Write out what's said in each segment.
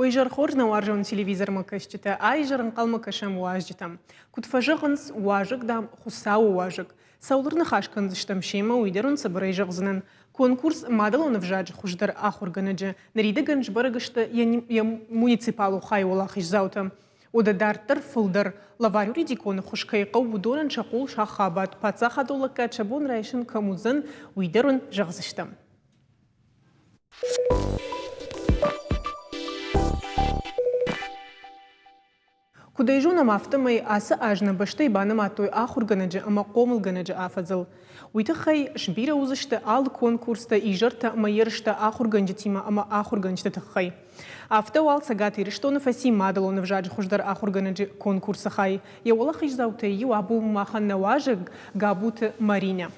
Уйжар хоржна уаржон телевизор макашчита, айжарын қалмакашам уажжитам. Кутфажығынс уажық дам хусау уажық. Саулырны хашканзыштам шема уйдерун сабырайжықзынан. Конкурс мадалон вжадж хуждар ахурганаджа. Нарида ганж барагышта я муниципалу хай улахиш заутам. Ода дартар фулдар лаварюри дикон хушкайқау будоран шақул шахабат. Пацахадулака чабун райшын камузан уйдерун жағзыштам. Кудайжуна мафтамай аса ажна баштай банам атой ахурганаджа ама қомылганаджа афазыл. Уйтахай шбира узышта ал конкурста ижарта майершта ахурганджатима ама ахурганджта тахай. Автауал сагати рештона фаси мадалон вжадж хуждар ахурганаджи конкурса хай. Я улахиш заутай ю абу махан наважиг габут Марина.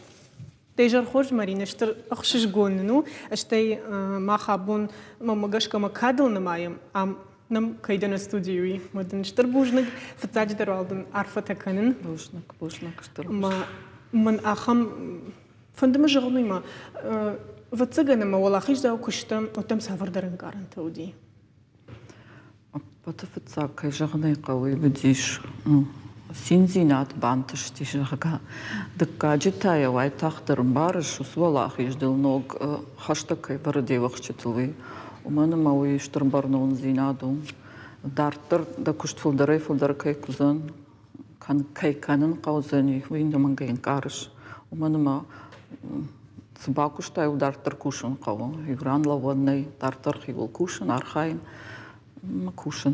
Тейжар хож Марина штыр ахшиш гонну аштай махабун мамагашка макадал намаем ам нам кайдана студиюи мадын штыр бужныг фацадждар алдын арфа таканын бужныг штыр من أخم فندم جغني ما فتسجن ما والله خيش ده وكشتم وتم سافر درن كارن تودي. بتفتسا كي جغني قوي بديش سينزينات بانتش تيجرجا دكا جتايا واي تختر مبارش وسوالله خيش دل نوج خشتكي بردي وقتشتلوي ومن ما ويشتر برنون زينادو دارتر دكشت فلدر كي كوزن كان كي كانن قوزني وين دمن جين كارش ومنما سباكوش تايو دارتر كوشن قو يغران لوني دارتر خيول كوشن أرخاين ما كوشن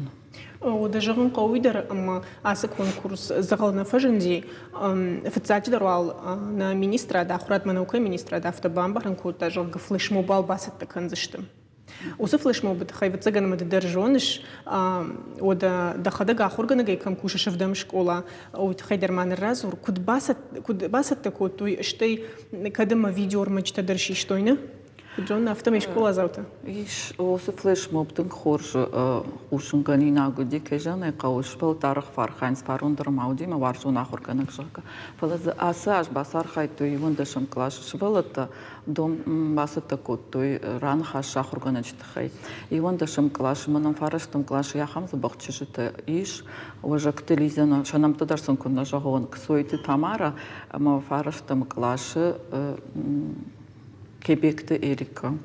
ودجاغن قوي در أما أسا كونكورس زغلنا فجندي فتساعد دروال نا مينسترا دا خورات منوكي مينسترا دا فتبامبر نكو تاجغ فلش موبال باسط تكنزشتم وصفلش مو بتخيف تسجن مد درجونش ودا دخدق آخرجنا جاي كم كوشة شف دمش كولا وتخيدر مان الراز وكود باسط تكود توي اشتي كدم فيديو رمج تدرشي شتوينه جون أفتم إيش كولا زوته إيش وصفلش مو بتنخرج وشنقني ناقدي كجانا قوش بالتاريخ فارخين سبارون درماودي ما وارجون آخرجنا كجاك فلذا أساس بصار خيتوي وندشم كلاش شبلت دوم باسط تكود توي ران خاش آخرجنا جتخي وندشم كلاش منم فارشتم كلاش يا خمسة بقتشجت إيش وجاك تليزنا شنم تدرسون كنا جاهون كسويتي تمارا ما فارشتم كلاش كيبكت إيريكا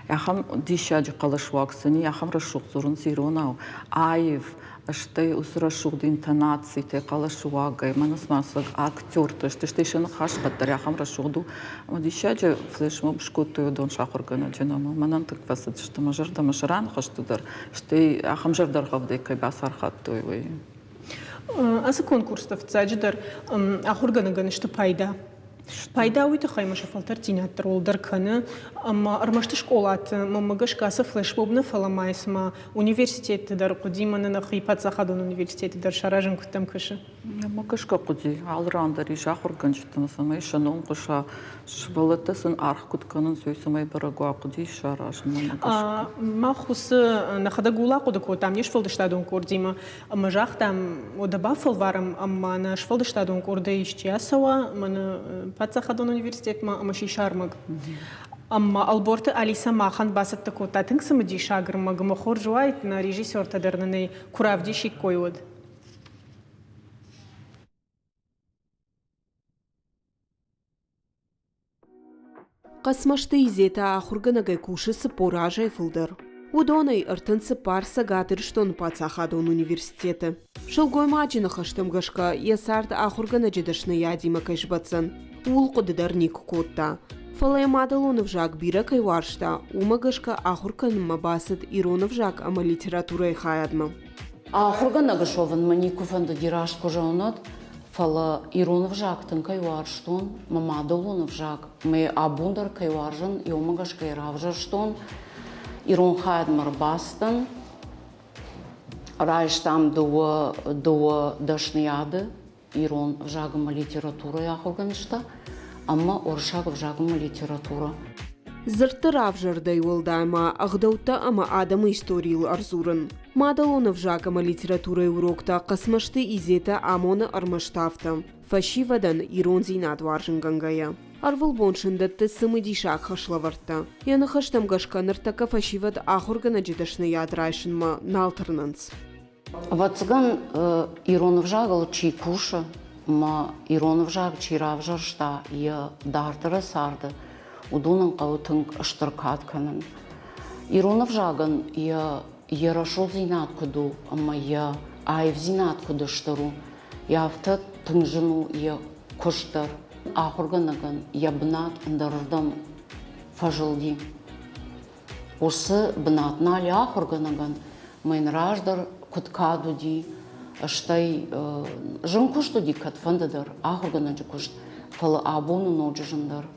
يا خم ديشاج قلش واكسني يا خم رشوق زورن سيرونا عايف أشتي أسرة شوق دين تناتسي تقلش واقعي ما نسمع صق أكتور تشتيشن خاش قدر يا خم رشوق دو ما ديشاج فلش ما بشكوت يدون شاخر جنا جنا ما ننتق فسد شتمجر دمشران خش تدر شتي يا خم جردر خبدي كي بأسر خطوي وي أسا كونكورس تفتساجدر آخر جنا شتبايدا بايداوي تخاي مش فلتر تينات رول دركنا أما أرمشت شكولات ما جاش كاسة فلاش بوبنا فلا ما اسمه университет در قديم أنا نخيبات زخدون университет در شراجن كتم كشه ما جاش كقدي على راندري جاخر كنشت مثلا إيش نوم قشة شبلت سن أرخ كت كنن سويس ما يبرقوا قدي شراجن ما خص نخدا قولا قد كوتام نيش فلدش تادون كورديما أما جاختم ودبا فلوارم أما نش فلدش تادون كوردي إشتيا سوا من باتساخدون университет ما أمشي شارمج أما البورت أليسا ما خان باسط تكوتا تنقسم دي شاغر مج مخور جوايت نا ريجيسور تدرنني كراف دي شيك كويود قسمشتي زيتا آخرجنا جايكوش سبوراجا يفلدر ودوني ارتنس بارسا غاترشتون باتساخدون университета شلغوي ماجينا خشتم غشكا يسارد آخرجنا جدشنا ياديما كيشباتسن ولقددر نيك كوتا فلاي مادالون вжак бира кайваршта умагашка ахуркан мабасат ирона вжак ама литература хаядма ахургана гашован маникуфан да дираш кожонот фала ирона вжак тан кайварштон мамадалон вжак ме абундар кайваржан и умагашка иравжаштон ирон хаядмар бастан райштам до дашнияды ирон вжагама литература ахурганшта أما أرشاق بجاكم ليتراتورة زرت رافجر دايول دايما أغدوتا أما آدم إستوريل أرزورن مادالون بجاكم ليتراتورة وروكتا قسمشتي إزيتا آمون أرمشتافتا فشي ودن إيرون زينات وارجن غنغايا Arvılbon şındetті сымыди шақ хышлавыртты. Яны хыштым гашка ныртака фашиват ахургана жидашны ядрайшын ма налтырнынц. Вацган Иронов жагал чи куша, ма Иронов жаг чи равжаршта я дартара сарды. Удунан қаутынг ыштыркатканын. Иронов жаган я ярашол зинат куду, ама я айв зинат куду штару. Я авта тыңжыну я куштар. Ахурганаган я бнат ндарырдам фажылди. Осы бнатнали ахурганаган мен раждар куткаду ди, штай жынкушту ди катфандадар, ахурганаджи кушт, фала абону ноджижандар.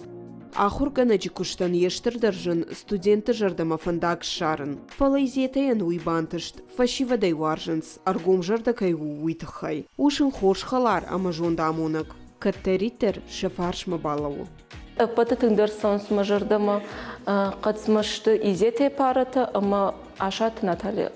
Ахургана жикуштан ештырдыржын студенті жардама фандак шарын. Фала изетаян уйбантышт, фашивадай варжынс, аргом жардакай уйтыхай. Ушын хош халар амажонда амонак. Каттеритер шефаршма балаву. Пататыңдар сонс мажардама қатсмашты изете парата, ама ашат Наталья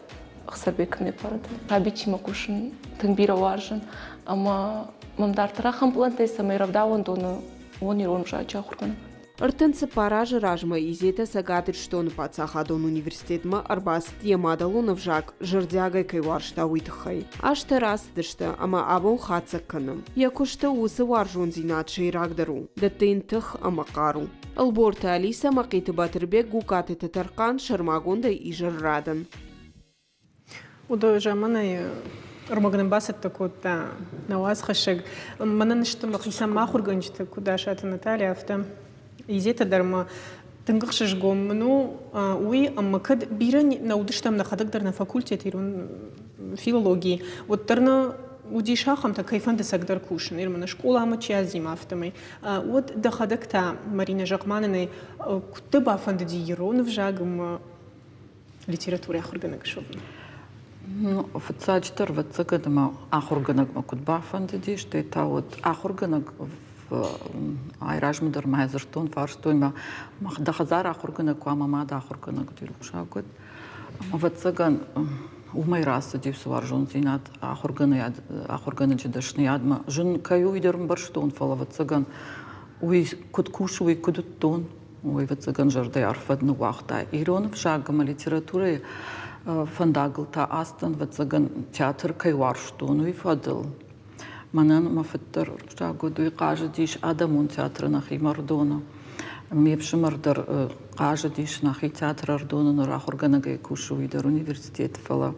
Хсарбековне парата. Рабичима кушын тыңбира варжын, ама мамдартыра хамплантайса майравдауан дону он ирон жача хургана. Артынцы паражы ражма изета сагатыр штоны пацахадон университетма арбаст ямадалунов жак жырдягай кайваршта уйтыхай. Ашты растышты, ама абон хацакканым. Якушта усы варжон зинат шейрагдару, даттын тых ама кару. Алборта Алиса мақиты батырбек гукаты татаркан шармагонда и жыррадан. Удо жаманай Рмагнем басет такута наваз хашег. Мана ништа махиса махурганчта куда шата Наталья авта. Изета дарма тынгықшыш гомну уи аммакад биран наудыштам нахадыгдар на факультет ирун филологии. Вот тарна удишахам та кайфан десагдар кушин ирмана школа ама чиазима автомай. Вот дахадыкта Марина Жакманины кутыба фандadi Иронов жагам литература ахурганак шовна. Ну, официально в цыганам ахурганак макутба фандadi, что это вот ахурганак айражмыдар майзыртон фарштон дахазар ахурганак амамада ахурганак дирушагот. В цыган умай расы див сваржон зинат ахурганы жидашны ядма жын каю идерм барштон фала в цыган уй куткуш уй кудуттон уй в цыган жардай арфадны вахта. Иронов жагама литературы фандагылта астан в цыган театр кайварштон уй фадыл. Манан мафеттер жагоду и кажа диш адамун театр нахи мардона. Мепшимардар кажа диш нахи театр ардона на рахурганага кушу идер университет фала.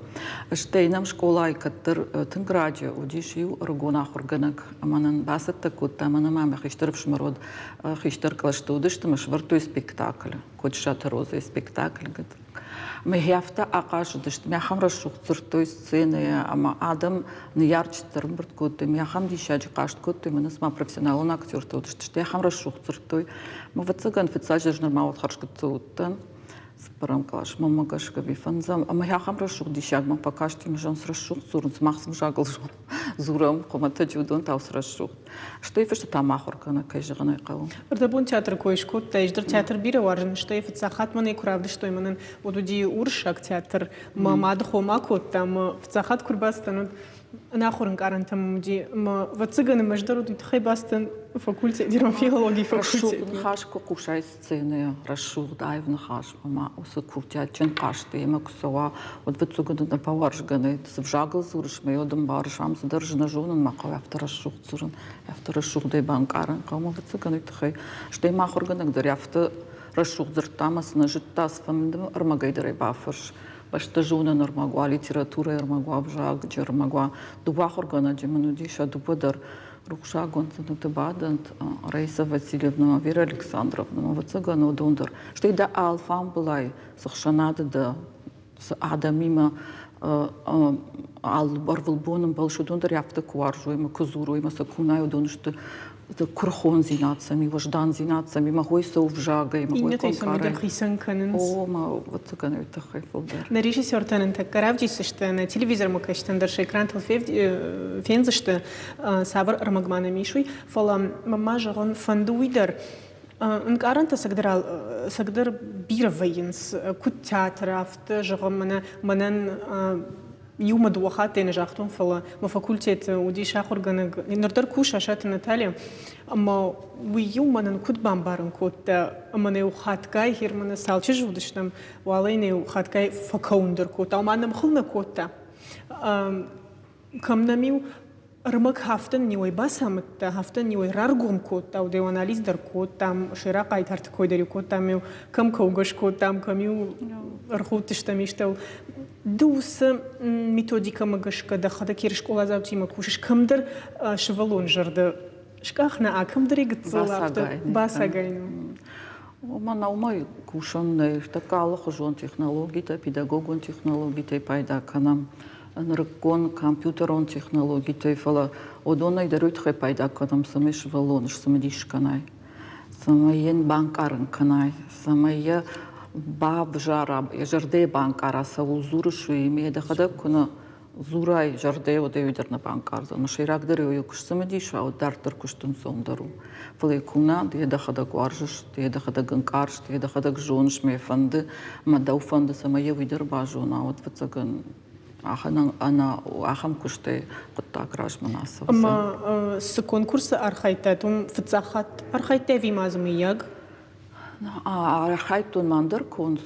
Штейнам школа и каттер тынграджа удиш ю аргона хурганаг. Манан басет такут манан мама хиштер вшмарод хиштер клаштудыш тамаш вартуй спектакль. Кот шатароза спектакль гад. Мы хефта акашдышт, мяхам расшухцер той сцены, ама адам не ярчтер мрткот, мяхам дишач кашткот, мы нас ма профессионал актер тот, что я хам расшухцер той, мы в цыган официально же нормально харшкацутан, с парам клаш, мама гашка бифанзам, ама я хам расшух дишаг, ма покашти мы жан с расшухцер, с махсом жагал зурам, комата джудон таус расшух. Что и что там ахурка на кайжаганай кау. Ардабун театр койшкот, таеждер театр бира варжен, что и фцахат маны куравды, что и манен удуди уршак театр, мамад хомакот, там в цахат курбастан, нахурн карантам муди, в цыганы маждару тут хайбастан факультет, диром филологии факультет. Расшух нахашко кушай сцены, расшух дай в нахаш, мама усакуртя чен кашты, ема кусова, вот в цыганы на поваржганы, с вжагал зурш, мы одам баршам задержана жонан макау автор расшух цуран, автор расшух дай банкаран, кому в цыганы тхай, что и махурганак дарь автор расшух зартамас на життас фамдам армагайдары бафарш. Башта жона нормагуа литература нормагуа вжаг джермагуа дубахургана джеманудиша дубадар рукшагон центубадант Раиса Васильевна Вера Александровна мавацагана дондар что и да алфам былай сахшанада да с адамима ал барвылбоном балшудондар яфта куаржу има кузуру има сакунаю дон что это курхон зинацами, вождан зинацами, могой совжага, могой конкары. О, ма вот такая это хайфолдер. На режиссер танен так каравдис, что на телевизор мы качтем даже экран фенза, что савр армагмана мишуй, фалам мама жарон фандуидер. Нкаранта сагдер бир военс, кут театр, авто жарон манан يوم دوخات نجاحتهم فلا ما فاكولتيت ودي شاخر جنگ نردر كوش عشان نتالي أما ويوم من كود بامبارن كود أما نيو خات جاي هير من سالتش جودشتم وعلي نيو خات جاي فكوندر كود أو ما نمخلنا كود كم نميو رمك هفتن نيوي بس هم هفتن نيوي رارغوم كود أو ديو أناليز در كود تام شراء قايد هرت كود دري كود تاميو كم كوجش كود تام كميو رخوت تشتميشتو دوس ميثوديكا مغشكا دخدا كير شكولا زاوتي مكوشش كمدر شفالون جرد شكاخنا كمدر يغتصل باساغاينو وما наумай кушан такала хожон технологиите педагогон технологиите пайда канам нркон компьютерон технологиите фала одонай даруйтхе пайда канам самеш валоныш самедиш канай самаен банкарын канай самая баб жара жарде банкара савузурышу имея дахада куна зурай жарде одевидер на банкарза на ширак дарю юкш самедиш а дартер куштун сомдару фале куна де дахада гваржш де дахада ганкарш де дахада гжонш ме фанды мадау фанды самая видер бажуна вот вцаган ахам куште قطاكراش مناسب أما سكونكورس أرخيتاتهم في الزخات أرخيتا في مازمياج أرخيتون ماندر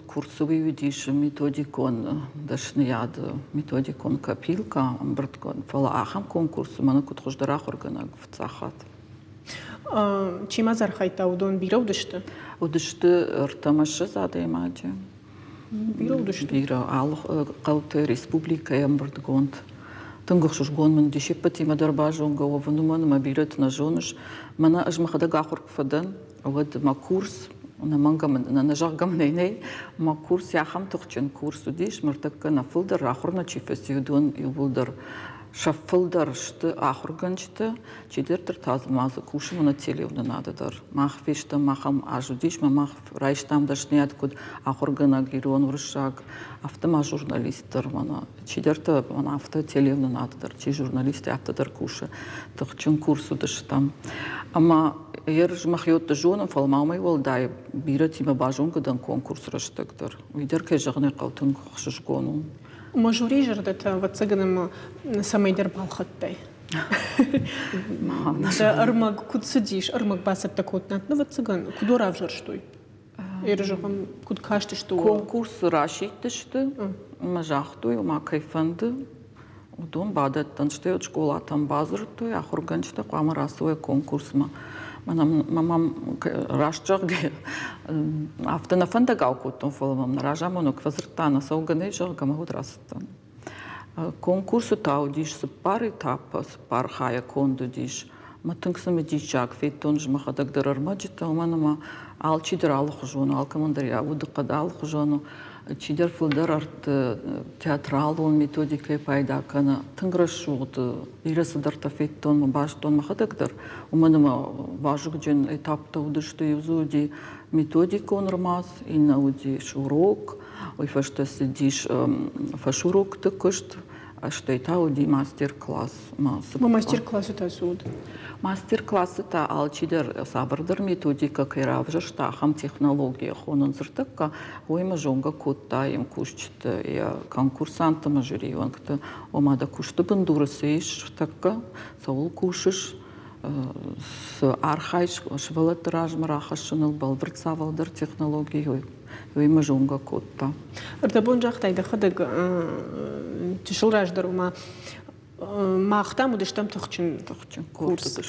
курсовый видишь методикон дашнияд методикон капилка амбрткон фала ахам конкурс мана кутхождара хорганаг в цахат чима зархайта удон бира удышты ртамашы задаймаджи бира удышты бира ал кауты республика амбртконт تنقخش جون من دي شبتي ما دربا جون جوا فنومان ما بيرت نجونش منا أجمع خدا قاخر فدان أود ما كورس أنا مانجا من أنا نجاح جمنيني ما كورس يا خم تخشن كورس وديش مرتك أنا فلدر آخرنا تشيفس يدون يولدر شاف فلدر شت آخر جنشت تقدر ترتاز مازه كوش من التلي وده نادر ما خفيشت ما خم عجوديش ما رايشتام دشنيات كود آخر جنا جيرون ورشاق أفت ما جورناليستر منا تقدر منا أفت التلي وده نادر تي جورناليست أفت در كوش تخشن كورس ودشتام أما يرج مخيوط جون فالمامي والداي بيرتي ما باجون قدام كونكورس رشتقدر ويدر كجغني قوتن خشش جونو ماجوري جردت واتسجنم سميدر بالخطي ده أرمج كود سديش أرمج باسب تكوتنا نواتسجن كودورا فجرشتوي يرجعهم كود كاشتشتو كونكورس راشيتشت ما جاختوي وما كيفند ودون بعد تنشتي وشكولا تام بازرتوي آخر جنشتي قام راسوي كونكورس ما مام راشجع أفتنا فندا قاوكوتون فلمام نراجعمونو كفزرتانا سوغني جرجع ما هو درستان كونكورس تاوديش سبار إتاب سبار خايا كوندو ديش ما تنقسم ديشاك في تونج ما خدك درر ما جتا وما نما عال تشيدر عال خجونو عال كمان دريا ودق عال خجونو تشيدر فلدر أرت театралون методикой пайда кана тынграшуд ирасы дарта феттон ма баштон ма хадагдыр уманама важык жен этапта удышты юзуди методика онырмас инна уди шурок ой фаштасы диш фашурок тыкышт что это уди мастер-класс ما мастер-класс это суд мастер-класс это алчидер сабырдыр методика кайравжа штахам технология хонон зыртыкка ойма жонга котта им кушчты я конкурсантыма жюри ванкты омада кушты бындурысы иш такка саул кушыш с архайш швалатыраж марахашыныл балвырт савалдыр технология ойма жонга котта ارتبون جاختاي دخدق تشل راجدر وما ما اختام ودشتم تخشن كورس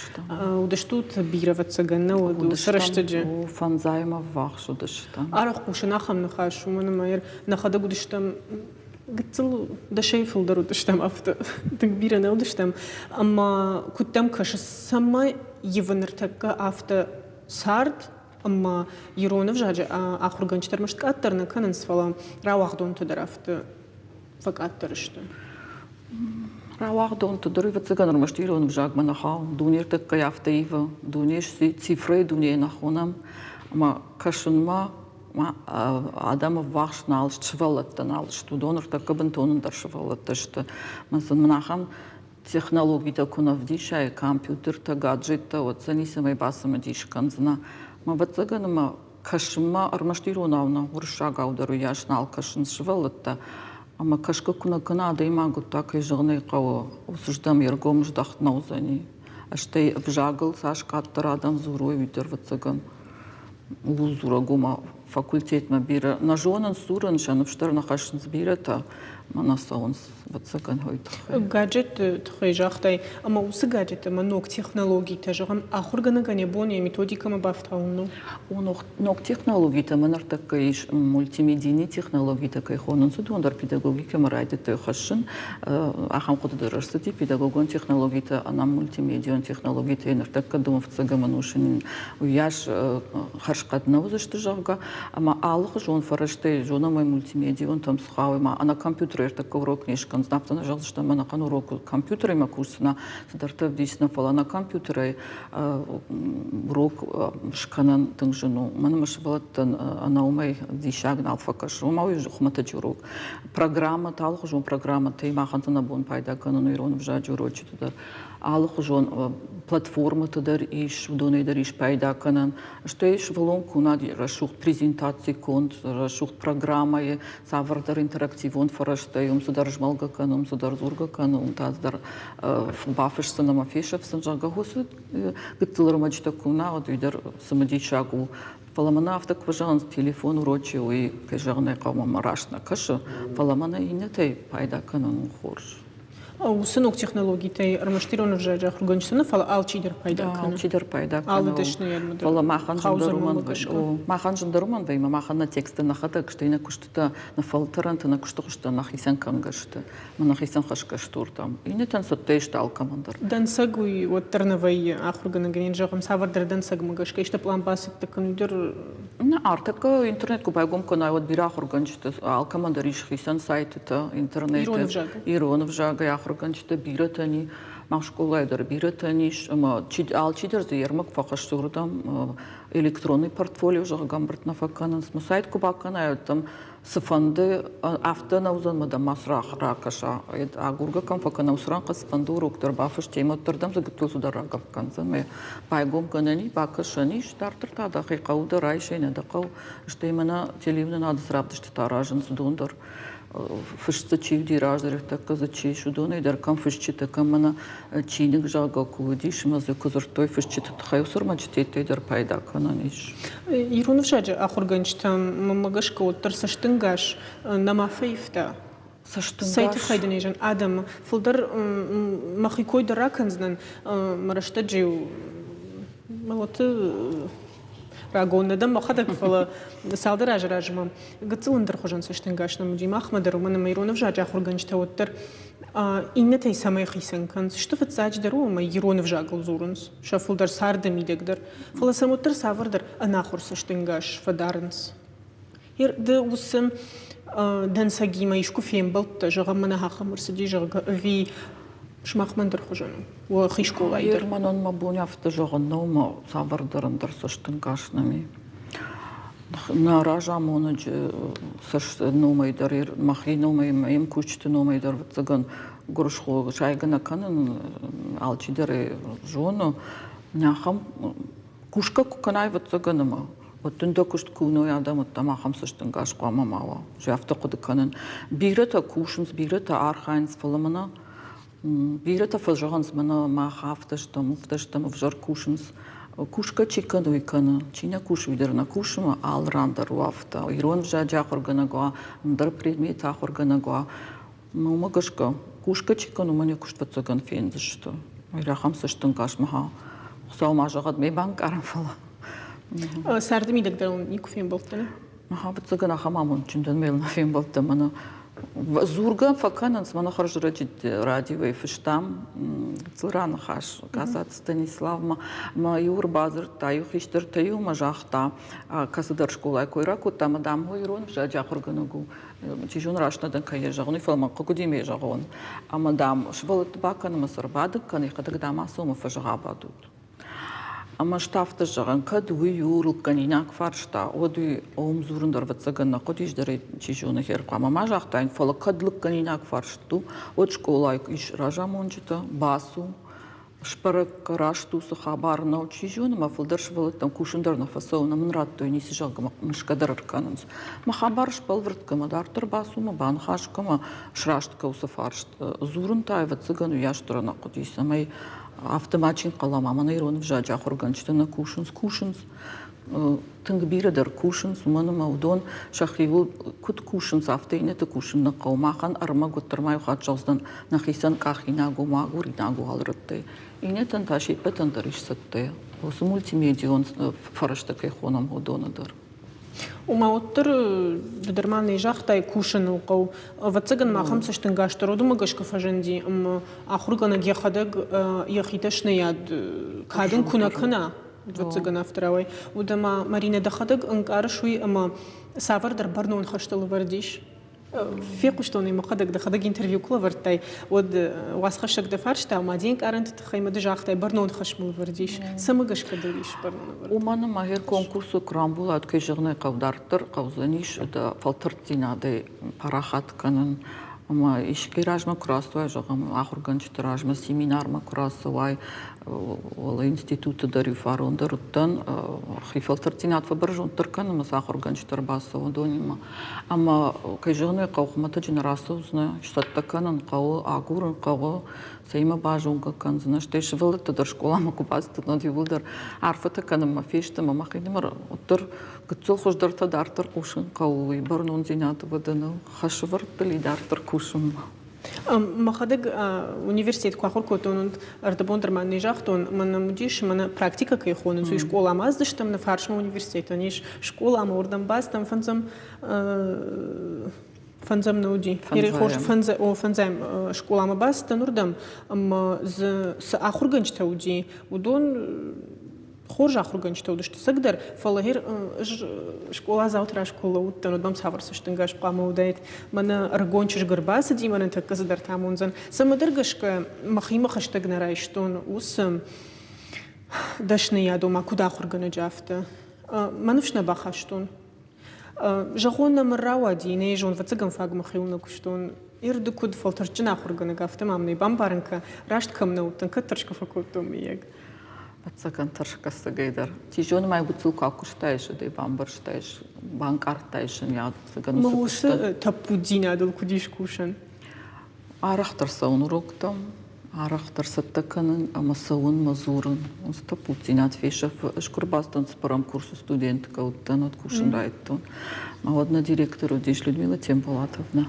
ودشتوت بيرا واتسجنا ودسرشتجي وفنزايما واخش ودشتم أروح كوشنا خم نخاش ومن ما ير نخدق ودشتم قلت ده شيء فلدر ودشتم أفت تكبيرة أنا ودشتم أما كنتم كش سما يفنرتك أفت سارد أما يرونه في جاج آخر جنش ترمشت كأترنا كان نسفلا راوح دون تدرفت فكأترشت راوح دون تدري وتسجن رمشت يرونه في جاج منخا دونير تكيافت إيفا دونيش цифры دوني نخونم أما كشن ما آدم واخش نالش شفلت نالش تدونر تكبن تونن در شفلت تشت مثلا منخم технологии такуна вдишай компьютер та гаджет вот занисимый басом диш канзна ما بتزجن ما كشما أرمشتيرو ناونا ورشة قاودرو ياشنال كشن شفلتا Ама кашка куна Канада имагу така и жъгна и кала осъждам яргом ждахт наузани. А ще и обжагал саш каттарадан зуру и витърват цъган. Лузура гума факультет ма бира. На жонан суран шан обштар на хашн сбирата. Мана саунс вацъган хойтахай. Гаджет тхай жахтай, ама усы гаджет, ама ног технологиите жагам ахургана небония методика ма бафтауно. Ног технологиите манар така и мултимедийни технологиите кай хонан судундar педагогика ма райдете хашн. Ахам хода дърсати педагогон технологиите, ана мултимедион технологиите нар така думав цъга манушин уяш харшкат наузашты жавга, ама алых жон фараштай жона май мултимедион там схавай ма ана компьютер така урок нешкан знапта на жал, что ма на кан урок компьютер има курсна съдарта вдисна фала на компьютера урок шканан тънгжено мана маш балат ана умай дишагн алфа кашу мау хумата урок программа талх жон программа те маханта на бон пайда канон ирон вжаджу урочи дар алх жон платформата дар иш доне дар иш пайда канан что иш волон кунади рашух презентации конт рашух программа е савардар интерактивон фараштай судар жмалга канум судар зурга канум таздар бафеш на мафешев санжага хосу гыттылар мачта куна от видер самадичагу Паламана автокважан телефон урочи и кежагна кама марашна каша паламана и не тей пайда канун хорш. Усынок технологиите армаштирон вжаджа хурганчтана фала алчидер пайда канун. Алчидер пайда канун. Алдышны ярмадар. Пала махан жандаруман махан жандаруман вейма махан на текста на хата что ина куштата на фалтаранта на куштушта на хисан кангашта на хисан хашкаштур там. И не тан соттейшта алкамандар. Дансагуй вот тарнавай ахургана гринжагам савардар дансаг магашка ишта план басик таканудер. На артака интернет купайгом канай от бира хурганчта алкамандар иш хисан сайтата интернет. Иронов жага хурганчта биратани машколайдар биратани ама алчидер за ярмак фахаштурдам электронный портфолио жагам братна факанан сайт кубакана там сфанды авто наузан мада масрах ракаша агурга кам факана усран қасфанду руктар бафыш тематтардан загытыл сударага факанзаме пайгом канани бакашани штартырта да хикауда райшена да қау штемана телевизион адысраптышты таражын судундар фышца чивди раждырых така за чешу дона идар кам фышчи така мана чиник жага кувдиш мазы кузуртой фышчи тхай усурмачтете идар пайда кананиш Иронов жаджа ахурганчта мамагашка оттарсаштынгаш намафаифта. Сайты хайденежан адам фулдар махикой дараканзнан марашта-джиу малаты рагоннадам махадак фала салдар ажражма гыцылындар хожан саштынгаш намуди махмадар умана Иронов жаджа ахурганчта оттар иннетай самай хисан канс что фацач дару ма Иронов жагыл зурунс шафулдар сардам идегдар фала самоттар савардар анахур саштынгаш фадарынс да усым дансагима ишку фембалт жагамана хахамырсыди жага ви шмахмандар хожану ва хишколайдар Ерманон мабуня авто жагыннау ма савардарындар саштынгашнами на ража монадж саш номайдар махи номайм кучты номайдар цыган грушхо шайгана канын алчидер жону нахам кушка куканай вот цыганама вот тунда кушт куной адам тамахам саштынгаш қамамава жафта куды канын бирата кушынс бирата архайнс фаламана бирата фажаганс мана махафташтам вжар кушынс кушка чикану икана чиня куш видерна кушма алрандар уафта ирон вжаджа хорганагва дар предмет хорганагва мамагашка кушка чикану мане куштва цыган фенз что ирахам саштынгаш маха саумажагат ме банк арафала сардым идегдар нику фембалтана маха цыгана хамамун чиндан мел на фембалтамана Зурга факананс мана харж радио фиштам цуран хаш казат Станислав майор базар таю хиштер таю мажахта касадар школа койраку там адам хойрон жаджа хорганагу чижун рашнадан каежагуни фалма кокудиме жагон амадам швалт бакан масарбадык каны кадагдам асома фажагабадут Ама штафта жаган кадуи юрл канинак фаршта оди омзурундар вацагана кодиш даре чижуна херqa мама жахтайн фала кадлык канинак фаршту от школайк иш ражамончита басу шпарак рашту сахабар научижон, ма филдершвал там кушендер на фасона мрат то не сижал мшкадар кананс. Ма хабар шпалверт камадартер басума банхашкама шраштка усафаршт зурун тайва цыгану яштрана кудиса май автомачин қалама манайрон вжаджа хорганчтана кушенс тыңбирадер кушенс уманы маудон шахривул кут кушенс автейнеті кушенна қаумахан арма гуттырмай хатжалздан нахисан кахинагу магуринагу алрытты. Инетен таши петендериш сатты. Осы мультимедион фараштакай хонам годонадыр. وماوتر بدرمان جاختا يكوشن وقو واتسجن ما خمسة تنقاشتر ودم قش كفجندي آخر كنا جيخدق يخيتش نياد كادن كنا واتسجن أفتراوي ودما مارينا دخدق انكار شوي أما سافر در برنون خشتل ورديش في قشتوني مقدق دخدق انترفيو كلا ورتاي ود واسخشك دفارشتا ومادين كارنت تخيم دجاختا برنون خشمل ورديش سمقش كدريش برنون ومانا ماهر конкурсу крамбулат кежигне кавдартыр кавзаниш да фалтыртина парахат канын ама ишкиражма красвай жагам ахурганчтыражма семинарма красвай ол институты да рифарондыртан хифалтыртинат фабржон туркан мас ахурганчтыр басо донима ама кежигне кавхмата генерасовзна штаттаканын кавы агурын кавы Сейма бажунга канзна штеш вылыта дар школама купасты на дивулдар арфата каным мафешта мама хидимар оттыр гыцыл хождарта дартыр кушын кауи барнун зинаты ваданы хашвар тли дартыр кушын مخدق университет квахор котон ардабондер man нежахтон man мудиш man практика кайхонун су школа маздыштам на фаршма университет аниш школа ама ордан бастам فنزم نودي يري خوش فنزم شكولا ما بس تنوردم أما ز آخر جنش تودي ودون خورج آخر جنش تودش تسقدر فلاهير شكولا زاوتر شكولا وتنودم سافرسش تنجاش قام ودايت من أرجونش جرباس دي من أنت كزدر تامونزن سمدرجش كمخيمة خشتجنا رايشتون وسم دشني يادو ما كود آخر جنش جافته ما نفشنا بخشتون جاخونا مرة ديني جون فتسقم فاق مخيونا كشتون يردو كود فلترجنا خورجنا قافتم عمني بامبارنكا راشت كمنا وتنكترش كفكوتو ميج فتسقم ترشك استجيدر تيجون ما يبتسو كاكوشتايش دي بامبرشتايش بانكارتايش نياد تسقم ما هو تبودينا دول كوديش كوشن عرختر سونروكتم عرختر ستكنن مسون مزورن ونستبودينات فيش اشكر باستن سبرام كورس студент كاوتن откушен райтон маводна директору диш Людмила Темполатовна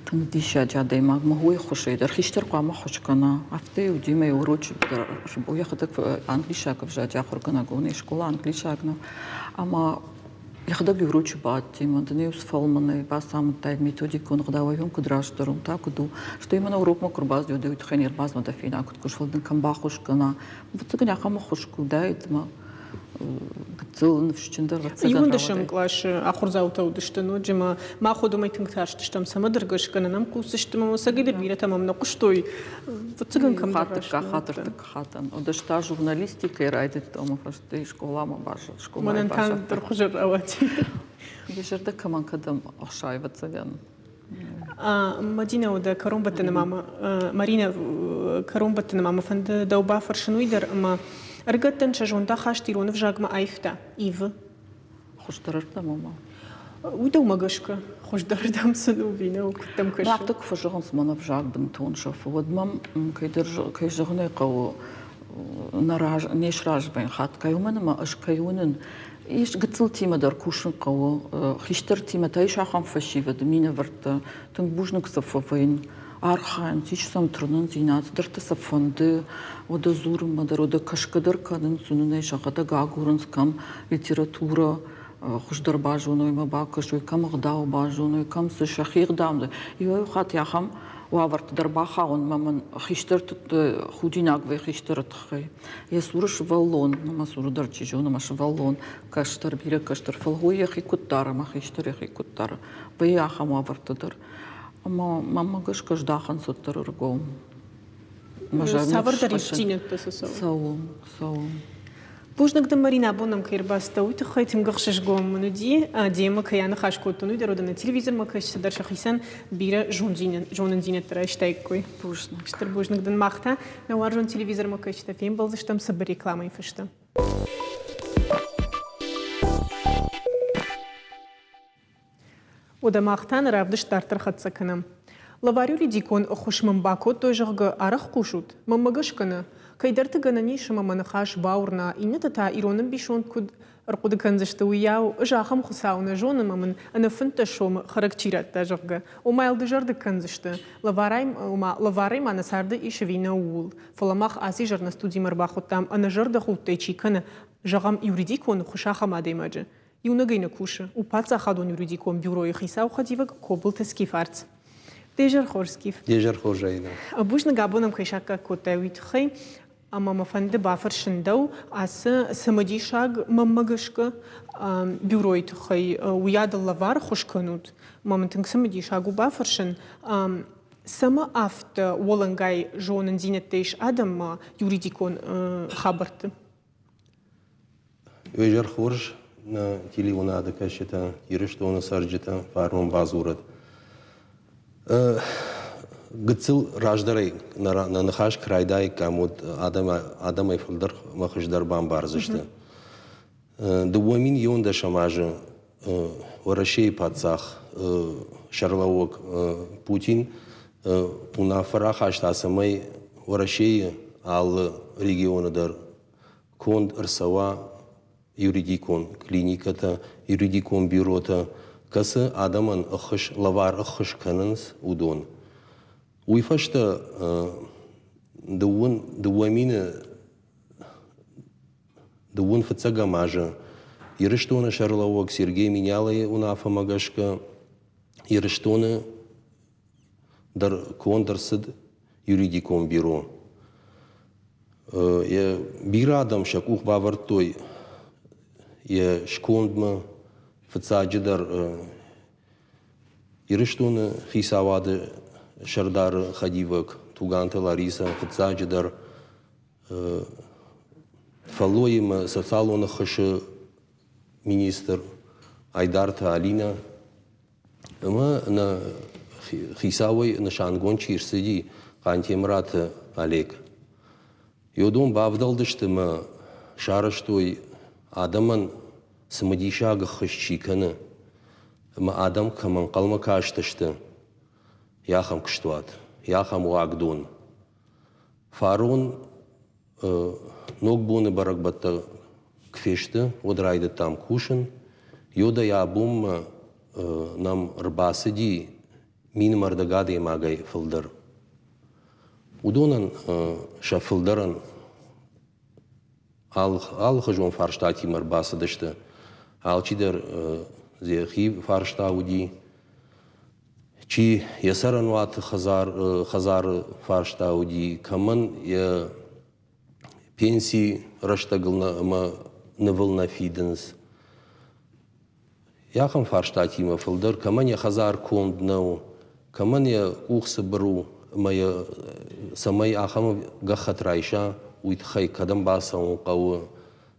тан диша жадай магмагуй хошейдер хиштер кама хошкана афте удиме урочи уехать англишак в жаджа хоргана гони школа англишакна ама يخدم يروج بعد تيمان تنيوس فالمني بس هم تايد ميثوديك ونقداويهم كدراشترهم تاكدو شتى يمنا أوروبا كرباز يودي يتخينير باز ما تفينا كنت كوش فلدن كم باخوش كنا بتسكن يا خام خوش كودايد ما قتل نفشتندر يمون دشم كلاش آخر زاوتا ودشتنو جما ما خودو ما يتنكتاش تشتم سمدرجش كنا نم كوسشتم وسجيد بيرة تمام نقشتوي بتسكن كم خاطرتك خاطن ودشتا جورناليستيكا رايدت أما فشتي شكولا ما باشا شكولا ما نتان درخجر أواتي بيجردك كمان كدم أخشاي بتسجن مدينة ودا كروم بتنا ماما مارينا كروم بتنا ماما فند دوبا فرشنويدر أما رجعتن شجونتا خاشتيرون في جاكما أيفتا إيف خوش دررتا ماما ويدو ماجشكا خوش دردم سنوبينا وكتم كش بعتك فجرنس مانا في جاك بنتون شوف ودمم كيجرني قو نراج نيش راج بين خات كيومنا ما أش كيونن إيش قتلتي ما دار كوشن قو خشترتي ما تايش عخام فشي ودمينا ورتا تنبوجنك صفوين архан сичсам труднан зинат дэртэ фонды ода зурм мадар ода кашкадар канын сунунай шахата гагурынс кам литература хушдар бажуной ма бакашуй кам гдау бажуной кам с шахир дамды и хат яхам وعبرت درباخا ونمن خشترت خوديناك في خشترت خي يسورش فالون نما سور درتي جو نما شفالون كشتر بيرا كشتر فالهوي خي كتار ما خشتر خي كتار بيا خم عبرت در أما ماما قش كش داخن ستر رجوم سافر دريشتين تسوي سو Бужнагдын Марина бонам кирбаста уйты хайтын гықшыш гомынуди, демы каяны хашкоттуну дероданы телевизор макаш садарша хисан бира жонын зинеттара штайккой. Бужнаг. Штыр бужнагдын махта, на уаржон телевизор макаш тафем балзыштам сабы рекламой фышта. Ода махтан равдыш тартыр хатсаканам. Лаварюли дикон хушмам бако тойжыргы арах кушут, маммагышканы. Кайдарты ганани шамаманахаш баурна, инетата иронын бишон куд арқуды канзышты уяу, жахам хусауна жоны мамын, анафынта шом харакчират тажыргы. Омайлды жарды канзышты. Лаварайм анасарды ишевина уул. Фаламах аси жарна студии марбахоттам, ана жарды хуттай чиканы, жағам юридикон хушахам адаймаджы. Юнагайна куши, упаца хадон юридикон бюро хисау хадивак кобылты скифарц. Дежар хорскиф. Дежар хоржайна. Абушна габонам кайшака котавит хай, ама мафанды бафар шиндау, асы самадишаг маммагышка бюройт хай уядал лавар хошканут. Мамантынг самадишагу бафар шин. Сама авто волангай жонын зинеттейш адам юридикон хабарты. Дежар хорж на телевизоре кашета, ирештона сарджета фармон базурат. Гцил раждарай на нахаш крайдай камут адамай филдер махаждар бамбарзышты. Дуамин йонда шамажы варашей пацах шарлаук Путин унафара хаштасамай варашей ал регионадар конд арсава юридикон клиниката юридикон бюрота касы адаман ахыш лавар ахыш канынс удон. Уйфашта дуамина дуун фацага мажа ирештона шарлаук Сергей менялай унафа магашка ирештона дар контрсид юридикон бюро. Я бирадам шакух бавартой я шкондма фацаджидар ирештона хисавады Шардар Хадивак, Туганта Лариса, Фацаджидар, Фалоима, Сацалона Хаша, министр Айдарта Алина. Мы на Хисавой на Шангончи Ирсиди, Кантемрата Олег. Йодом Бавдалдышты мы шараштой Адаман самадишага хащиканы. Мы Адам каман калма каштышты. Яхам кштват, яхам уагдун. Фарон ногбуны баракбатта кфешты, одрайды там кушин. Йода ябум нам рбасыди мин мардагады магай фылдыр. Удонан ша фылдыран ал хажон фарштати марбасыдышты. Алчидер зехи фарштауди. Чи ясаранват хазар фарштауди каман я пенсии раштагл на навылна фиденс. Яхам фарштати ма филдер каман я хазар конднау каман я ухсы бру моя самай ахам гахат райша уйтхай кадам баса он кау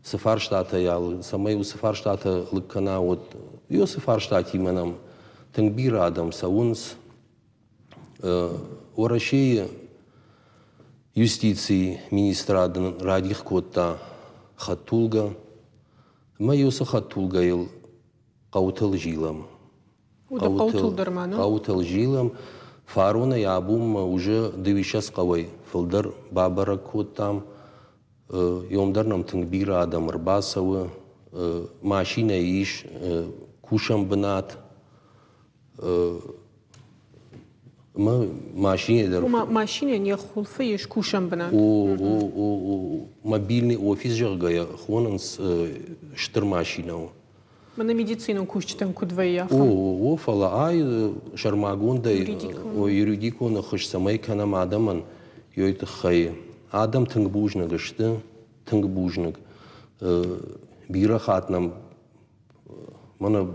сфарштата ял самай у сфарштата лыкана вот ё сфарштати манам Тангбир Адам Саунс, Орашей юстиции министра Радих Котта Хатулга, Майоса Хатулга ил Каутел Жилам. Каутел Жилам, Фарона Ябум уже девичас кавай, Филдер Бабара Коттам, Йомдарнам Тангбир Адам Рбасова, Машина Иш, Кушам Бнат, машине дар машине не хулфыш кушам бна мобильный офис жагая хонанс штыр машина на медицину кушчтан кудвая о фала ай шармагунда юридикон хыш самай канам адаман йойт хай адам тынгбужны гышты тынгбужнык бира хатнам мана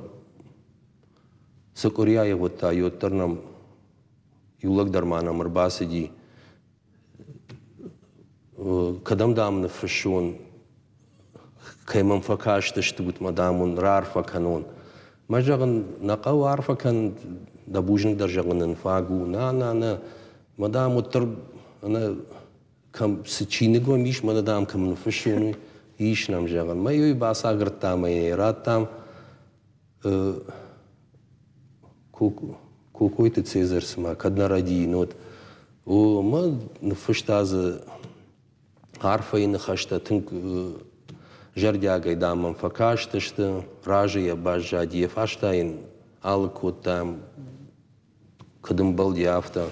Сокоряя вот та йоттернам юлак дарманам рбасиди кадам дамна фашон كيما فكاش تشتوت مدام رارفا كانون ما جغن نقاو عارفة كان دبوجن در جغن نفاقو نا مدام الترب أنا كم ستشينيغو ميش مدام كم نفشوني يش نام جغن ما يوي باسا غرتا ما يرات تام كوكوي تتسيزر سما كدنا ردي نوت وما نفشت هذا عارفة ينخشتا تنك جردياغي دامن فكاش تشت راجي باش جادي فاشتاين الكوت تام كدم بل يافتا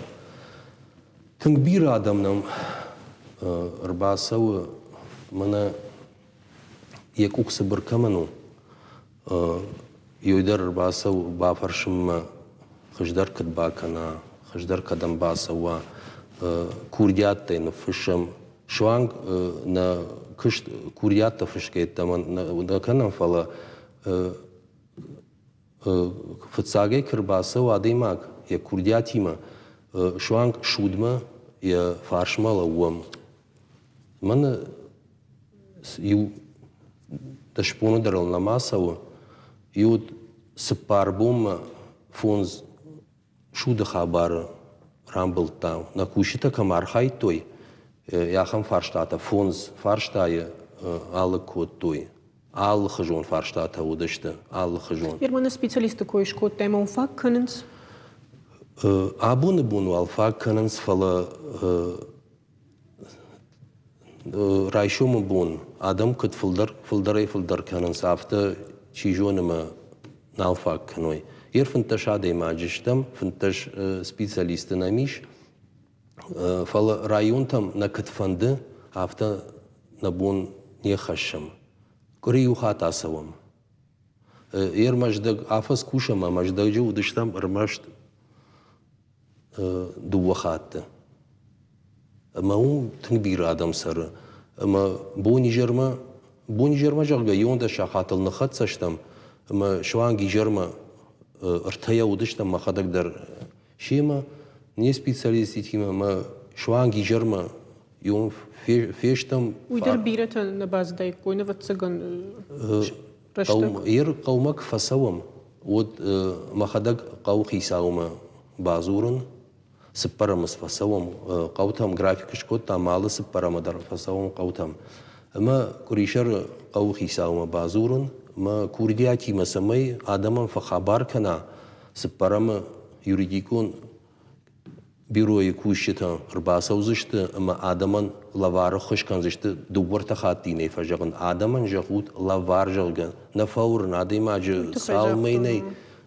تنكبير آدمنم رباسو منا يكوك سبر كمنو يودر رباسو بافرشم خجدر كدباكنا خجدر كدم باسوا كورديات نفشم شوانگ نا كشت كوريات تفشكيت تمن نا كنن فلا فتساقي كرباسة واديماك يا كوردياتي ما شوانگ شودما يا فارشما لوام من يو تشبونه درل نماسوا يو سباربوم فونز شود خبر رامبل تاو نكوشيتا كمار خايتوي يا خم فارشتاتا فونز فارشتايا alle кодтой, alle gewoon farstaat houdeste, alle gewoon. Iar mă specialistă cu ești cu tema un fac cănânț? Abune bun al fac cănânț fala raishom bun. Adam cât filder cănânț aftă și jonema n-al fac noi. Iar fântaș ade imagistem, fântaș specialist în amiș. Fala rayontam na cât fandă aftă na bun نيخشم كوريو خاطا سوام ير مجدق عفس كوشما مجدق جو دشتم رمشت دو خات اما هو تنبير ادم سر اما بوني جرما جرغا يوند شاخاتل نخت سشتم اما شوانگي جرما ارتيا ودشتم ما خدق در شيما ني سبيشاليستي تيما ما شوانگي جرما يوم فيشتم ويدر بيرة نباز دايك وين فتسجن ير قومك فسوم ود ما خدق قو خيساوما بازورن سبرمس فسوم قوتهم جرافيكش كوتا مال سبرم در فسوم قوتهم اما كوريشر قو خيساوما بازورن ما كوردياتي مسمي ادم فخبر كنا سبرم يريديكون بيروي كوشتا رباسا وزشت اما ادمن لوار خوش كان زشت دوور تخاتيني فجغن ادمن جغوت لوار جغن نفور نادي ماج سالميني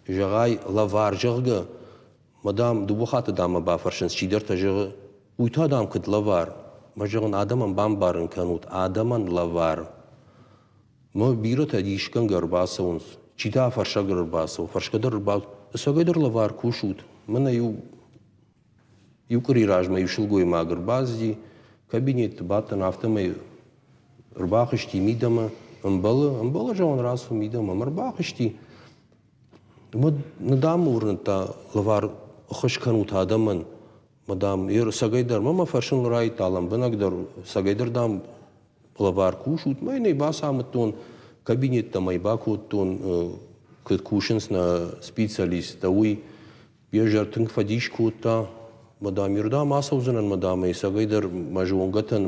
جغاي لوار جغ مدام دو خات دام بافرشن شيدر تجغ ويتا دام كد لوار ما جغن ادمن بامبارن كانوت ادمن لوار ما بيرو تديش كان غرباسا ونس چيتا فرشا غرباسا فرشكدر ربا سغيدر لوار كوشوت من يوكري راجما يشلقوي ما غربازي كابينيت باتن افتما رباخشتي ميدما امبلا جون راسو ميدما مرباخشتي ندام ورنتا لوار خوش كانوت ادمن مدام ير سغيدر ما فرشن راي تعلم بنقدر سغيدر دام لوار كوشوت ما ني باسامتون كابينيت تماي باكوتون كد كوشنس نا سبيشاليست توي بيجر تنك فديش كوتا مدام يردا ما سوزنن مدام يسغيدر مجونغتن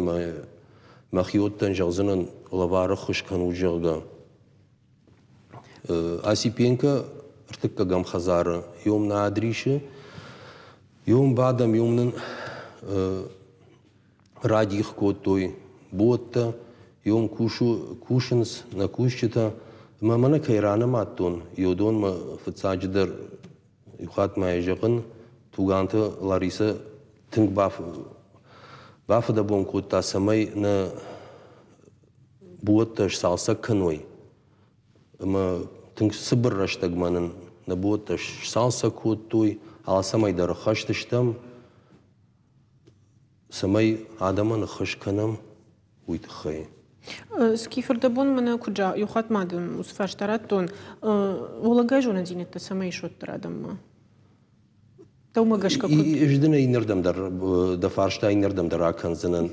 ما خيوتن جغزنن لوار خوش كانو جغا اسيبينكا ارتكا غم خزار يوم نادريش يوم بعدم يومن راديخ كوتوي بوتا يوم كوشنس نكوشتا ما منا كيرانا ماتون يودون ما فتساجدر يخات ما يجغن توغانت لاريسا تنك باف دبون كوتا سمي نا بوتش سالسا كنوي اما تنك سبر رشتق منن نبوتش سالسا كوتوي على سمي در خشتشتم سمي آدمان خش كنم ويتخي سكيفر دبون منا كجا يخات مادم وسفاش تراتون ولا جونا دينت سمي شو ترادم تو ما قش كقول. إجدنا ينردم در دفارشتا ينردم در أكن زنن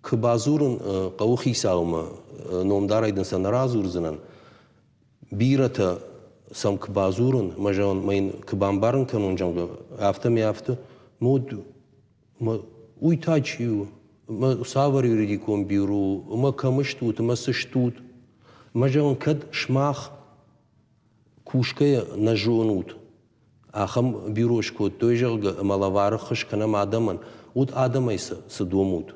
кыбазурын қауы саумы номдарайдын санаразурзынан бирата сам кыбазурын мажан майн кыбамбарын канун жанга авто мод уйтачию ма савар юридиком бюро ма камыштут ма сыштут мажан кад шмах кушкая нажонут ахам бюрошко той жалга малавархыш канам адаман ут адамайса сдомут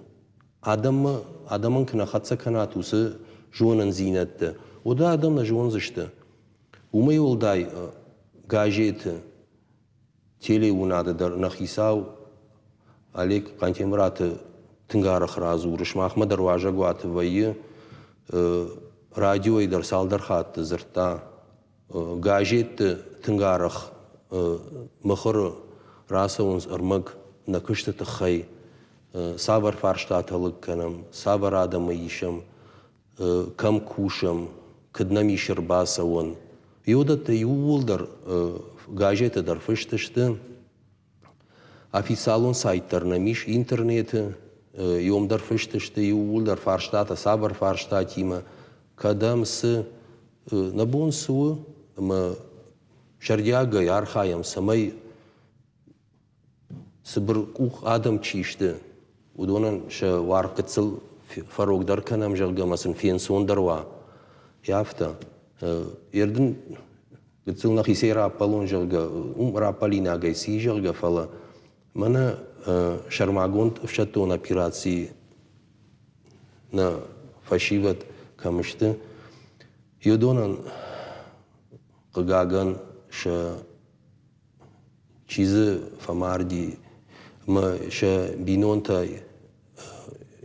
адаман кана хатса канатусы жонан зинетте ода адам на жон зашты умай олдай газеты теле унады дар нахисау Олег Кантемраты тынгарах разу рышмахма дарважа гуаты вайы радио и дарсалдар хатты зырта газеты тынгарах махыр расаунс армак на кышты тахай сабар фарштаталык канам сабар адамы ишам кам кушам кыднами шербаса он йодата юулдар газеты дар фыштышты официалун сайттарна миш интернеты йомдар фыштышты юулдар фарштата сабар фарштатима кадамсы набонсу ма шардяга ярхаям самай сыбыр ух адам чишты удонан ша варкыцыл фарогдар канам жалгамасын фенсондарва яфта ердин гыцыл нахисей рапалон жалга рапалина гайси жалга фала мана шармагонт в шатон операции на фашиват камышты юдонан кыгаган ша чизы фамарди ма ша бинонта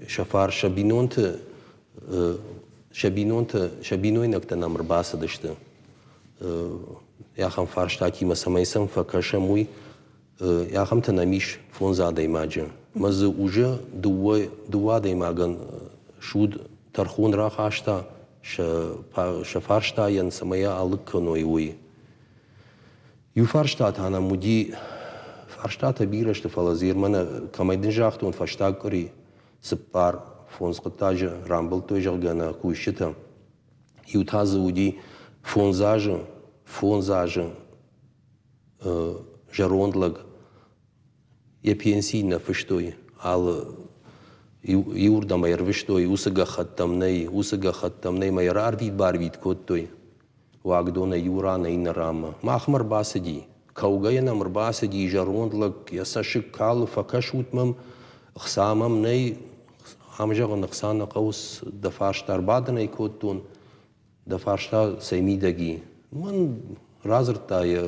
шафар ша бинонта шабинойнакта намр баса дышты яхам фарштати ма самайсам факаша муй яхам танамиш фонза даймаджа мазы уже дуа даймаган шуд тархун рахашта ша фаршта ян самая алыкканой уй ю фарштат ана муди фарштата бирашты фалазир мана камайдын жахтун фаштакри сыппар фонскотажа рамбл той жалгана кущита ю тазы уди фонзажа жарондлаг я пенсийна фыштой ал юрда майр выштой усага хаттамней майр арвид барвид коттой вагдона юрана инарама махмар басади каугаяна марбасади жарондлаг ясашик кал факашутмам хсамам ней хамжаган хсана qaus da farshtar badnay kottun da farshta saymidagi man razrta ya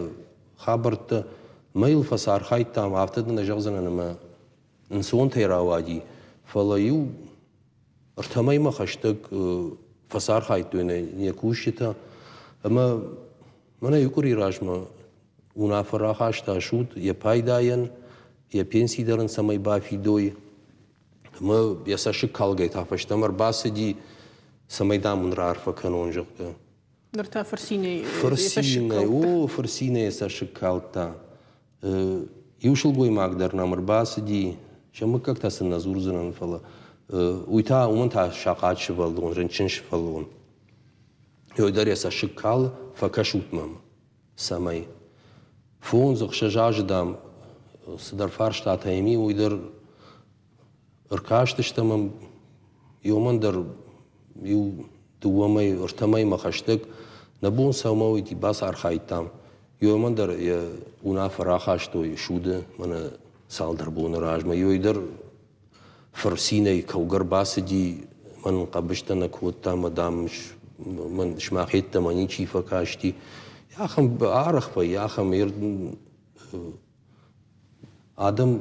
khabarta mail fasar khaytam aftadna jagzana ma inson tayrawadi falayu artamay ma khashtag fasar khaytune yakushita ama mana yukuri rajma una farahashta shut ya paydayan ya pensidaran samay bafidoi ما يساشك كالجي تافش تمر باسدي سميدام من رار فكانون جقة درتا فرسيني فرسيني يساشك كالتا يوشل جوي مقدر نمر باسدي شو как تا سنزور زنان فلا ويتا ومنتا شاقات شفالون رنشن شفالون يقدر يساشك كال فكشوت مام سمي فون زخ شجاج دام صدر فرشتات هيمي ويدر اركاشتشتمم يومندر يو دوامي ارتمي مخشتك نبون سوموي دي باس ارخايتام يومندر يا ونا فراخاشتو يشوده من سالدر بون راجما يويدر فرسيني كوغر باسدي من قبشتنا كوتا مدام من شماخيت ماني شي فكاشتي يا خم اعرخ في يا خم يرد ادم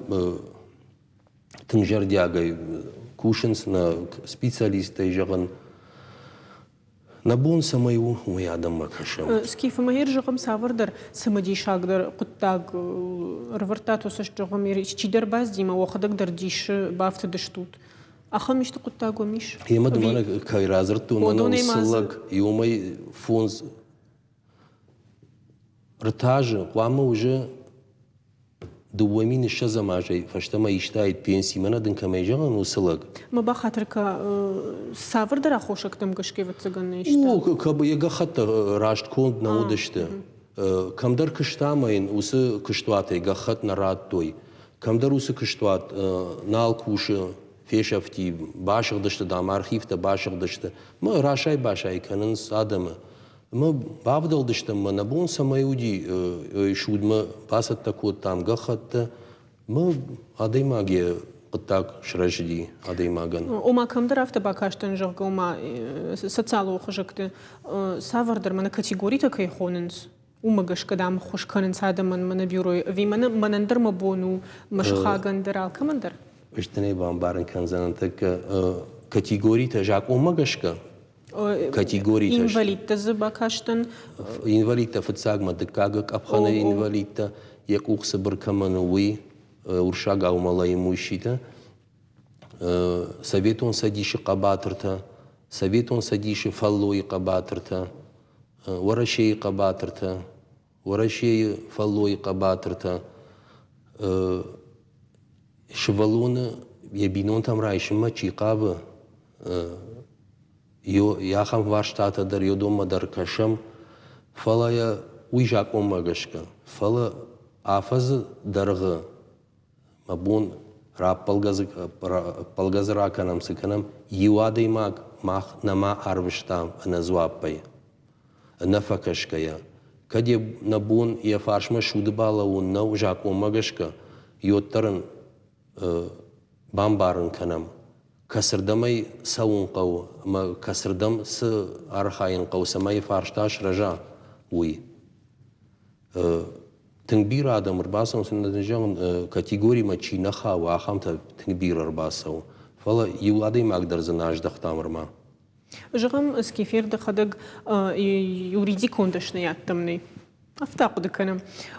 تنجر دياغي كوشنس на специалиста يجغن نبون سمايو ويادم مكشم سكيف ما يرجعم سافردر سمدي شاغدر قطاق رفرتاتو سشجغم يريشيدر باز ديما وخدك درديش بافت دشتوت اخمشت قطاق ومش هي مدمنا كايرازرتو من وصلك يومي فونز رتاج قوامه уже دوامین شزم آجی فشتما ایشتاید پینسی منه دن کمی جان وصلق. ما بخاطر که سافر در خوشک تم گشکی و تزگن نیست. او کب یه خط راشت کند نودشته. کم در کشتامین وس کشتواتی گخت نراد توی. کم در وس کشتوات نال کوش فیشافتی باشق داشته دامار خیفته باشق داشته. ما راشای باشای کنن سادمه. ما بعدل داشتم ما نبون سمایودی شود ما پاسد تکود تام گخت ما عادی ماگی قطع شرجدی عادی ماگن. وما کم در افت باکاشتن جرگ وما سوسیالو خشکت سافر در من کاتگوری تکی خوننس. وما گش کدام خوش کنن ساده من بیروی وی من در مبونو مش خاگن در کمان در. اشتنی بام بارن کنزن تک کاتگوری تجاک وما گش که. کاتگوری تاش. اینوالید تز باکاشتن. اینوالید تفتساق مدکاگ کابخانه اینوالید تا یک اوخس برکمانوی ورشاق او مالای موشیده. سویتون سدیش قباترتا سویتون سدیش فلوی قباترتا ورشی قباترتا ورشی فلوی قباترتا شوالون یبینون تام رایش ما چی قابه یا خم وارشتات در یودم در کشم فلای ویجاک اومگشکا فلا آفز درغ مبون راب پلگز را کنم سکنم یوادی ماخ نما عربشتام نزواب پی نفکش کیا کدی نبون یه فارش مشود بالا و نو جاک اومگشکا یوترن بامبارن کنم کسردمی سون قو ما کسردم س آرخاین قو سمای فارشتاش رجا وی تنبیر آدم رباسون سندجان کاتگوری ما چی نخا و آخام تا تنبیر رباسو فلا یوادی مقدر زناج دختام رما. جرم اسکیفیر دخدق یوریدی کندش نیات تمنی. افتاقد کنم.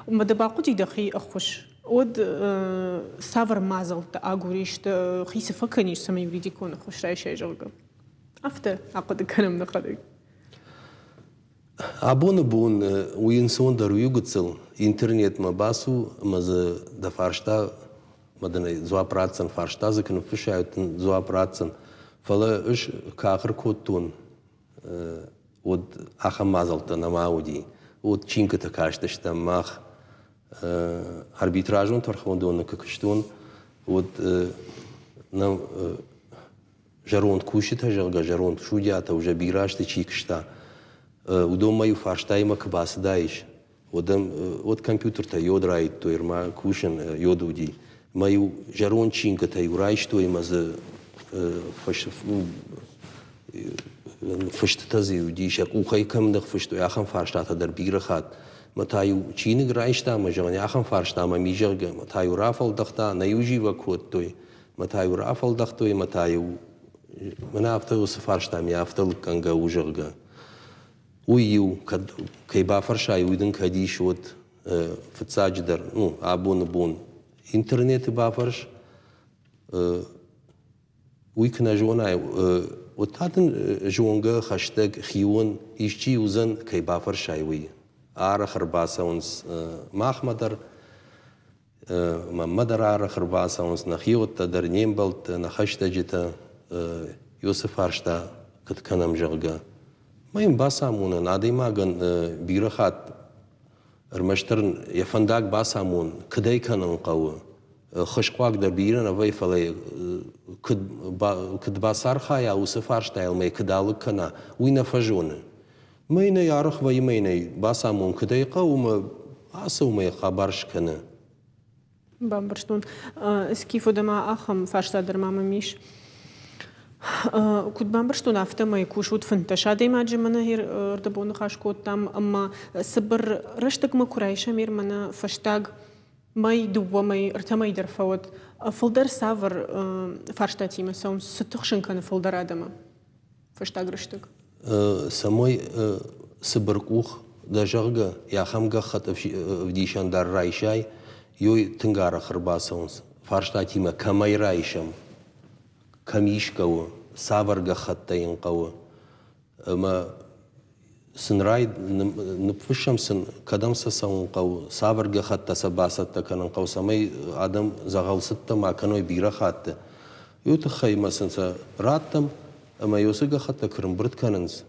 مدباقودی دخی أخوش. ود سافر مازل تأجوريش خيس فكنيش سما يريد يكون خوش راي شيء جرقة أفته أقد كلام نخدك بون وينسون درو يقتل إنترنت ما باسو مز دفارشتا مدن زواب راتسن فارشتا زكن فشايتن زواب راتسن فلا إيش كآخر كوتون ود أخم مازلت نماودي ود چينك تكاشتشتا ماخ арбитражон торхондон ккштон вот нам жаронд кушита жарга жаронд шудята уже бирашты чикшта удом маю фарштайма кбасдаиш одам от компьютер-то йодрайт то ирма кушен йодуди маю жарон чинка та юрайш то има за фаштази удишак ухай кам дах фашто яхан фарштата дар бирахат متايو چينگ رايشتا مجان ياخم فارشتا ما ميجرگ متايو رافل دختا نيوجي وكوت توي متايو رافل دختوي متايو منافتو سفارشتا ميافتل كانغا وجرگ ويو كي بافرشاي ويدن كدي شوت فتساجدر نو بون انترنت بافرش ويكنا جونا وتاتن جونغا خشتگ خيون يشتي وزن كي بافرشاي وي آخر باسونس ماخمدر مدر آخر باسونس نخيوت در نيمبلت نخشت جتا يوسف هرشتا كت كنم جرجا ما يم باسامون نادي ما جن بيرخات رمشترن يفنداك باسامون كداي كنن قوة خشقواك در بيرن أوي فلي كد باسار خايا يوسف هرشتا يلمي كدالك كنا وين فجونه ماينا يعرف وي ماينا باسامون كدايقة وما عصو ما يخبرش كنا بامبرشتون اسكيفو دما أخم فاشتا در ماما ميش كنت بامبرشتون أفتا ما يكوشود فنتشا دي ما جمنا هير ردبون خاش كوتام أما صبر رشتك ما كرايشة مير منا فاشتاق ما يدوى ما يرتما يدر فوت فلدر سافر فاشتا تيما سوم ستخشن كان فلدر آدما فاشتاق رشتك سموي سبركوخ دا جرجا يا خمجا خط فديشان دار رايشاي يو تنجار خرباسونس فارشتاتي ما كماي رايشم كميش قوة سافر جا خطين قوة ما سنراي نبفشم سن كدم سسون قو صابر خط سباسة كان قو سمي آدم زغال ستة ما كانوا يبيرا خات يوتخي مثلا راتم أما يوسق خط كرم برد كاننز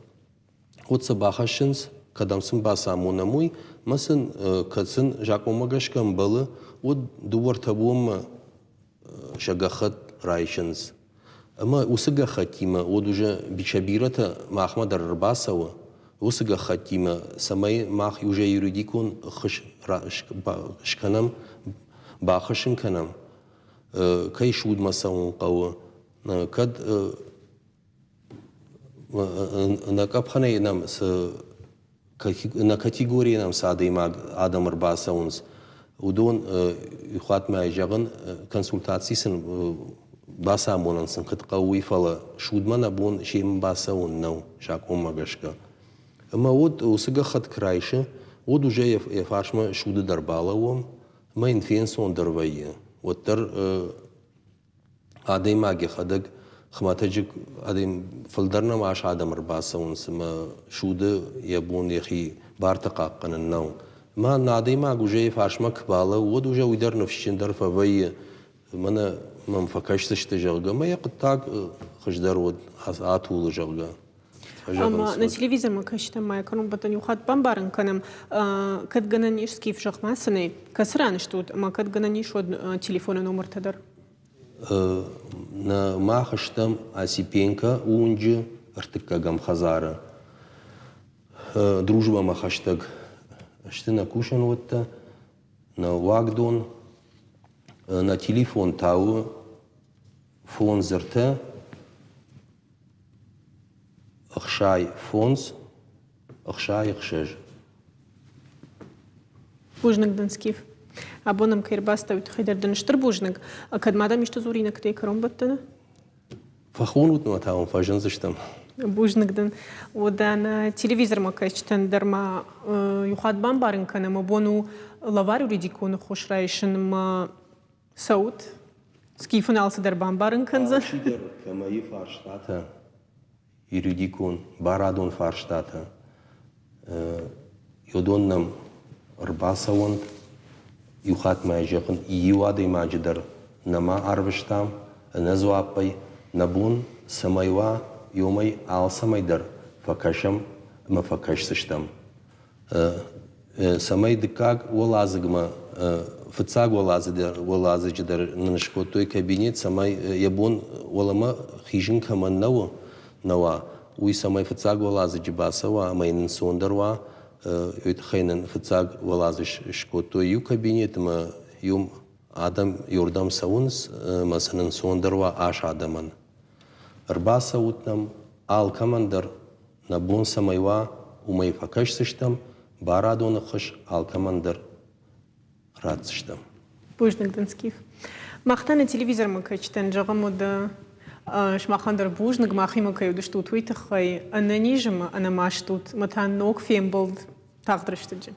خود سباخشنز كدم سن باسامونا موي مثلا كسن جاكو مغش كم بله ود دور تبوم شجخت رايشنز أما وسق خاتيمة ودوجا بشبيرة مع أحمد الرباسة وسق خاتيمة سماي ماخ يوجا يريديكون خش شكنم باخشن كنم كي شود مساون قوة كد نكابخنا ينام на категории нам сады маг адам рбасаунс удон ихват май жагын консультации сын басамонан сын кытқауи фала шудмана бон шем басаун нау шаком магашка ама от усыга хат крайше от уже я фаршма шуды дарбалавом ма инфенсон дарвайе вот тар адей маги хадаг خماتجك أديم فلدرنا معاش عدم رباسة ونسمى شودة يبون يخي بارتقاقنا النوم ما نادي ما جوجي فاش ما كبالة ودو جو يدر نفشين در فوي منا ما مفكرش تجرجا ما يقطع خجدر ود عطول جرجا أما نتلفزيون ما كشت ما يكونوا بطن يخاط بامبارن كنم كد جنانيش كيف شخ ما سنة كسران شتود ما كد جنانيش ود تليفون نمر تدر на махаштам Осипенко унджи артыккагам хазара дружба махаштаг штына кушан вотта на вагдон на телефон тау фон зерте ахшай фонс ахшай ахшеж бужник данскив абонам кирбаста وتخيدر دنشتر بوجنك أكاد ما دام يشتزورينا كتير كرام بتنا فخون وتنو تاون فاجن زشتم بوجنك دن ودان تلفزيون ما كشتن در ما يخاد بامبارن كنا ما بونو لافارو ريديكون خوش رايشن ما صوت سكيفون على در بامبارن كنزا شيدر كما يفارشتاتا يريديكون بارادون فارشتاتا يودونم رباساوند يخات ما يجيخن يوادي ما جدر نما أربشتام نزوابي نبون سمايوا يومي آل سمايدر فكشم ما فكش سشتم سماي دكاك ولازقما فتساق ولازق جدر ننشكو توي كابينيت سماي يبون ولما خيجن كمان نوا وي سماي فتساق ولازق جباسوا ما ينسون دروا يتخينن فتساق ولازش شكوتو يو كابينيت ما يوم آدم يوردام ساونس مثلا سوندروا آش آدمان ربا ساوتنم آل كماندر نبون سمايوا وما يفكش سشتم بارادون خش آل كماندر رات سشتم بوجنك دنسكيف مختان تلفزيون ما كشتن جغمود شماخاندر بوجنك ما خيما كيودش توت ويتخي أنا نيجم أنا ماشتوت متان نوك فيم بولد تقدرش تجي